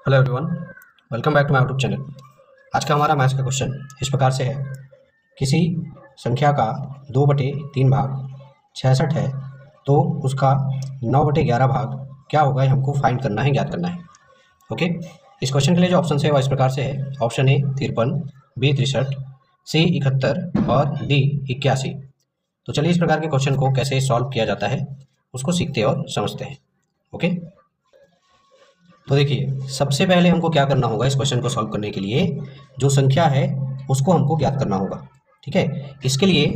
Hello everyone, welcome back to my YouTube channel. आज का हमारा मैथ्स का क्वेश्चन इस प्रकार से है। किसी संख्या का 2/3 भाग 66 है तो उसका 9/11 भाग क्या होगा, ये हमको फाइंड करना है, ज्ञात करना है। ओके, इस क्वेश्चन के लिए जो ऑप्शन है वह इस प्रकार से है। ऑप्शन ए 53, बी 63, सी 71 और डी 81। तो चलिए इस प्रकार के क्वेश्चन को कैसे सॉल्व किया जाता है उसको सीखते और समझते हैं। ओके, तो देखिए सबसे पहले हमको क्या करना होगा, इस क्वेश्चन को सॉल्व करने के लिए जो संख्या है उसको हमको ज्ञात करना होगा। ठीक है, इसके लिए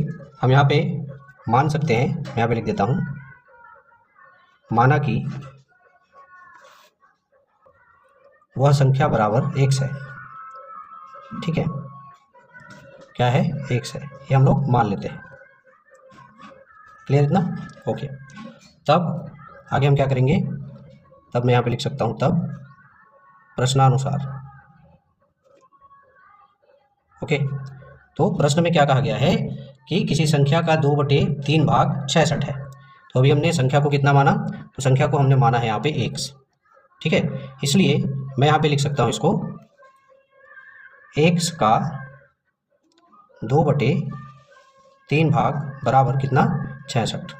हम यहाँ पे मान सकते हैं, मैं यहाँ पे लिख देता हूँ, माना कि वह संख्या बराबर x है। ठीक है, क्या है, x है, ये हम लोग मान लेते हैं। क्लियर इतना? ओके, तब आगे हम क्या करेंगे, तब मैं यहाँ पे लिख सकता हूँ, तब प्रश्नानुसार। ओके, तो प्रश्न में क्या कहा गया है कि किसी संख्या का 2/3 भाग 66 है। तो अभी हमने संख्या को कितना माना, तो संख्या को हमने माना है यहाँ पे x। ठीक है, इसलिए मैं यहाँ पे लिख सकता हूँ इसको, x का 2/3 भाग बराबर कितना, 66।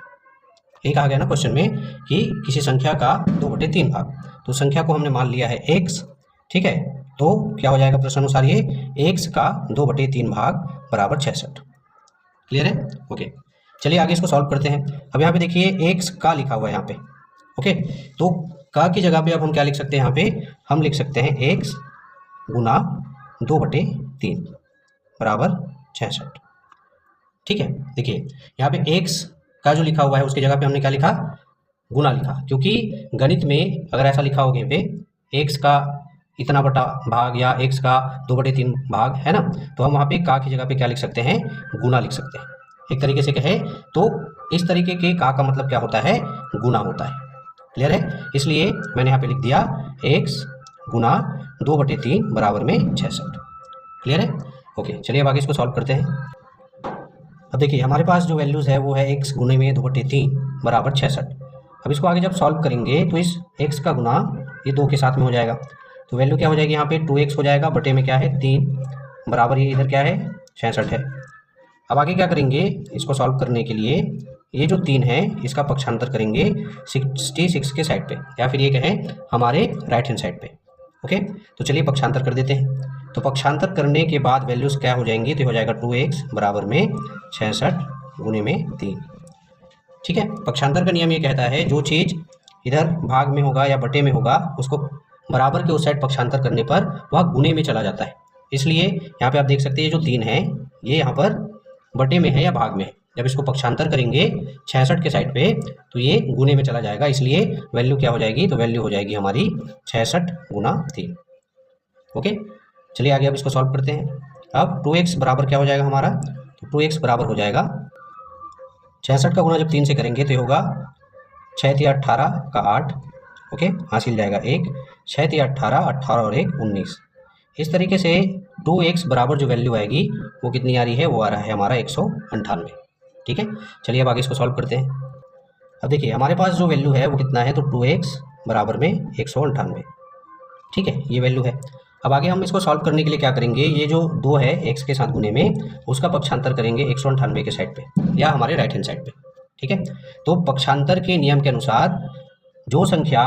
ये कहा गया ना क्वेश्चन में कि किसी संख्या का 2/3 भाग, तो संख्या को हमने मान लिया है x। ठीक है, तो क्या हो जाएगा प्रश्न अनुसार, ये x का 2/3 भाग बराबर 66। क्लियर है? ओके, चलिए आगे इसको सॉल्व करते हैं। अब यहाँ पे देखिए x का लिखा हुआ है यहाँ पे। ओके, तो का की जगह पे अब हम क्या लिख सकते हैं, यहाँ पे हम लिख सकते हैं x गुना 2/3 बराबर 66। ठीक है, देखिए यहाँ पे x का जो लिखा हुआ है उसकी जगह पे हमने क्या लिखा, गुना लिखा, क्योंकि गणित में अगर ऐसा लिखा होगा पे x का इतना बटा भाग या x का 2/3 भाग है ना, तो हम वहाँ पे का की जगह पे क्या लिख सकते हैं, गुना लिख सकते हैं। एक तरीके से कहे तो इस तरीके के का मतलब क्या होता है, गुना होता है। क्लियर है? इसलिए मैंने यहाँ पे लिख दिया x गुना 2/3 बराबर में 66। क्लियर है? ओके, चलिए अब आगे इसको सॉल्व करते हैं। अब देखिए हमारे पास जो वैल्यूज़ है वो है x गुने में 2/3 बराबर 66। अब इसको आगे जब सॉल्व करेंगे तो इस x का गुना ये 2 के साथ में हो जाएगा, तो वैल्यू क्या हो जाएगी, यहाँ पे 2x हो जाएगा, बटे में क्या है 3 बराबर, ये इधर क्या है 66 है। अब आगे क्या करेंगे, इसको सॉल्व करने के लिए ये जो 3 है इसका पक्षांतर करेंगे 66 के साइड पे, या फिर ये कहें हमारे राइट हैंड साइड पे। ओके, तो चलिए पक्षांतर कर देते हैं। तो पक्षांतर करने के बाद वैल्यूज़ क्या हो जाएंगी, तो हो जाएगा 2x बराबर में 66 गुने में 3। ठीक है, पक्षांतर का नियम ये कहता है जो चीज़ इधर भाग में होगा या बटे में होगा उसको बराबर के उस साइड पक्षांतर करने पर वह गुने में चला जाता है। इसलिए यहाँ पे आप देख सकते हैं जो 3 है ये यहाँ पर बटे में है या भाग में है, जब इसको पक्षांतर करेंगे 66 के साइड पे तो ये गुने में चला जाएगा, इसलिए वैल्यू क्या हो जाएगी, तो वैल्यू हो जाएगी हमारी 66 गुना 3। ओके, चलिए आगे अब इसको सॉल्व करते हैं। अब 2x बराबर क्या हो जाएगा हमारा, तो 2x बराबर हो जाएगा 66 का गुना जब 3 से करेंगे तो ये होगा 6 × 18 का 8। ओके, हासिल जाएगा 1, 6 × 18, 18 और 1 19। इस तरीके से 2x बराबर जो वैल्यू आएगी वो कितनी आ रही है, वो आ रहा है हमारा 198। ठीक है, चलिए अब आगे इसको सॉल्व करते हैं। अब देखिए हमारे पास जो वैल्यू है वो कितना है, तो 2x बराबर में 198। ठीक है, ये वैल्यू है। अब आगे हम इसको सॉल्व करने के लिए क्या करेंगे, ये जो 2 है x के साथ गुने में उसका पक्षांतर करेंगे 198 के साइड पे या हमारे राइट हैंड साइड पे। ठीक है, तो पक्षांतर के नियम के अनुसार जो संख्या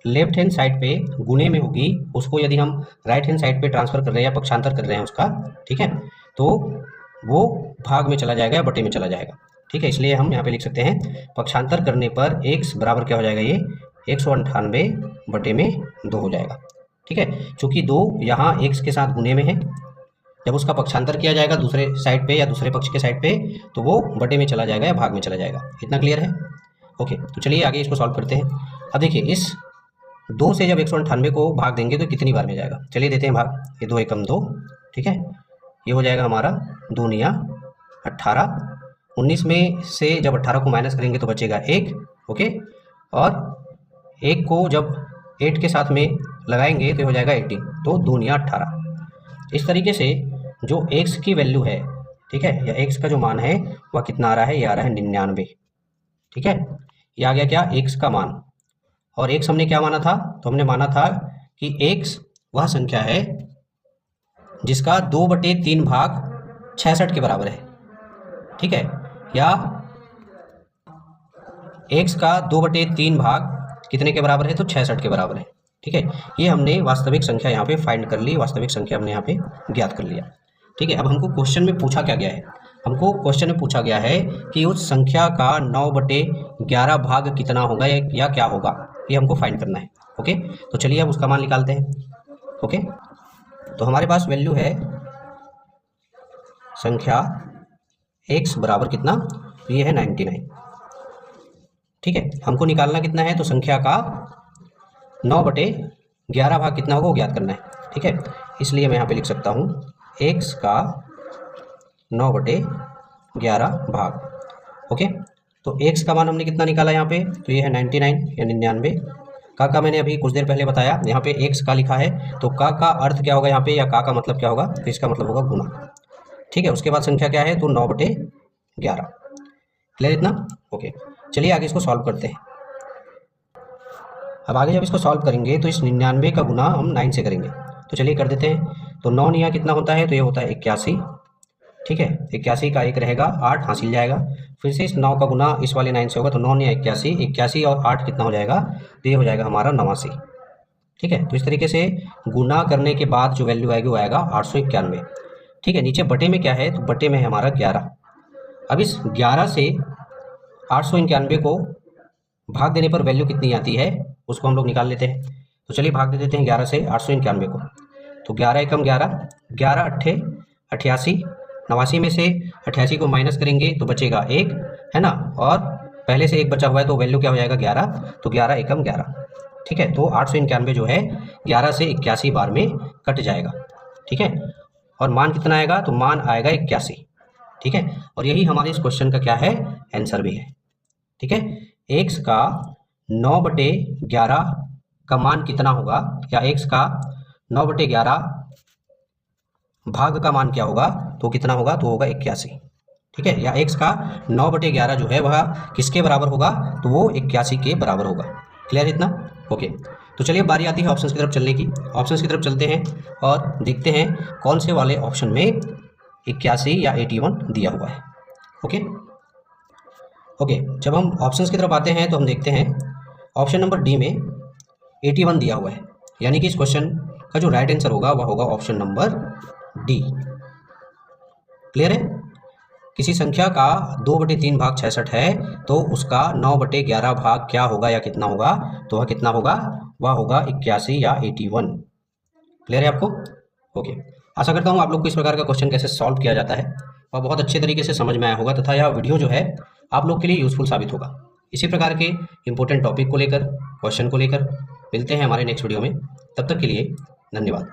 लेफ्ट हैंड साइड पे गुने में होगी उसको यदि हम राइट हैंड साइड पे ट्रांसफर कर रहे हैं या पक्षांतर कर रहे हैं उसका, ठीक है, तो वो भाग में चला जाएगा या बटे में चला जाएगा। ठीक है, इसलिए हम यहाँ पे लिख सकते हैं पक्षांतर करने पर x बराबर क्या हो जाएगा, ये 198 बटे में 2 हो जाएगा। ठीक है, चूंकि 2 यहाँ x के साथ गुने में है, जब उसका पक्षांतर किया जाएगा दूसरे साइड पे या दूसरे पक्ष के साइड पे तो वो बटे में चला जाएगा या भाग में चला जाएगा। इतना क्लियर है? ओके, तो चलिए आगे इसको सॉल्व करते हैं। अब देखिए इस 2 से जब 198 को भाग देंगे तो कितनी बार में जाएगा, चलिए देते हैं भाग। ये 2 एकम 2, ठीक है, ये हो जाएगा हमारा 2 निया 18, 19 में से जब 18 को माइनस करेंगे तो बचेगा 1। ओके, और 1 को जब 8 के साथ में लगाएंगे तो हो जाएगा 18, तो 2 निया 18। इस तरीके से जो x की वैल्यू है, ठीक है, या x का जो मान है वह कितना आ रहा है, ये आ रहा है 99। ठीक है, ये आ गया क्या, x का मान। और x हमने क्या माना था, तो हमने माना था कि x वह संख्या है जिसका 2/3 भाग 66 के बराबर है, ठीक है, या x का 2/3 भाग कितने के बराबर है, तो 66 के बराबर है, ठीक है। ये हमने वास्तविक संख्या यहाँ पे फाइंड कर ली, वास्तविक संख्या हमने यहाँ पे ज्ञात कर लिया, ठीक है। अब हमको क्वेश्चन में पूछा क्या गया है, हमको क्वेश्चन में पूछा गया है कि उस संख्या का 9/11 भाग कितना होगा या क्या होगा, ये हमको फाइंड करना है। ओके, तो चलिए अब उसका मान निकालते हैं। ओके, तो हमारे पास वैल्यू है संख्या x बराबर कितना, तो ये है 99, ठीक है। हमको निकालना कितना है, तो संख्या का 9/11 भाग कितना होगा वो ज्ञात करना है, ठीक है। इसलिए मैं यहाँ पे लिख सकता हूँ x का 9/11 भाग। ओके, तो x का मान हमने कितना निकाला यहाँ पे, तो ये है 99 या 99। का मैंने अभी कुछ देर पहले बताया, यहाँ पे x का लिखा है, तो का अर्थ क्या होगा यहाँ पे, या का मतलब क्या होगा, तो इसका मतलब होगा गुना, ठीक है। उसके बाद संख्या क्या है, तो 9/11। क्लियर इतना? ओके, चलिए आगे इसको सॉल्व करते हैं। अब आगे जब इसको सॉल्व करेंगे तो इस 99 का गुना हम 9 से करेंगे, तो चलिए कर देते हैं। तो 9 निया कितना होता है, तो ये होता है 81, ठीक है। 81 का 1 रहेगा, 8 हासिल जाएगा, फिर से इस 9 का गुना इस वाले 9 से होगा, तो 9 निया 81, 81 और 8 कितना हो जाएगा, तो ये हो जाएगा हमारा 89, ठीक है। तो इस तरीके से गुना करने के बाद जो वैल्यू आएगी वो आएगा 891, ठीक है। नीचे बटे में क्या है, तो बटे में है हमारा 11। अब इस 11 से 891 को भाग देने पर वैल्यू कितनी आती है, उसको हम लोग निकाल लेते हैं। तो चलिए भाग दे देते हैं 11 से 891 को। तो 11 एकम 11, 11 अट्ठे 88, 89 में से 88 को माइनस करेंगे तो बचेगा 1, है ना, और पहले से 1 बचा हुआ है तो वैल्यू क्या हो जाएगा 11, तो 11 एकम 11, ठीक है। तो 891 जो है 11 से 81 बार में कट जाएगा, ठीक है। और मान कितना आएगा, तो मान आएगा 81, ठीक है। और यही हमारे इस क्वेश्चन का क्या है, आंसर भी है, ठीक है। x का 9/11 का मान कितना होगा, या x का 9/11 भाग का मान क्या होगा, तो कितना होगा, तो होगा 81, ठीक है। या x का 9/11 जो है वह किसके बराबर होगा, तो वो 81 के बराबर होगा। क्लियर इतना? ओके, तो चलिए बारी आती है ऑप्शंस की तरफ चलने की। ऑप्शंस की तरफ चलते हैं और देखते हैं कौन से वाले ऑप्शन में 81 या 81 दिया हुआ है। ओके ओके, जब हम ऑप्शंस की तरफ आते हैं तो हम देखते हैं ऑप्शन नंबर डी में 81 दिया हुआ है, यानी कि इस क्वेश्चन का जो राइट आंसर होगा वह होगा ऑप्शन नंबर डी। क्लियर है? किसी संख्या का 2/3 भाग 66 है तो उसका 9/11 भाग क्या होगा या कितना होगा, तो वह कितना होगा, वह होगा 81 या 81। क्लियर है आपको? ओके, आशा करता हूँ आप लोग को इस प्रकार का क्वेश्चन कैसे सॉल्व किया जाता है वह बहुत अच्छे तरीके से समझ में आया होगा, तथा यह वीडियो जो है आप लोग के लिए यूजफुल साबित होगा। इसी प्रकार के इंपॉर्टेंट टॉपिक को लेकर, क्वेश्चन को लेकर मिलते हैं हमारे नेक्स्ट वीडियो में। तब तक के लिए धन्यवाद।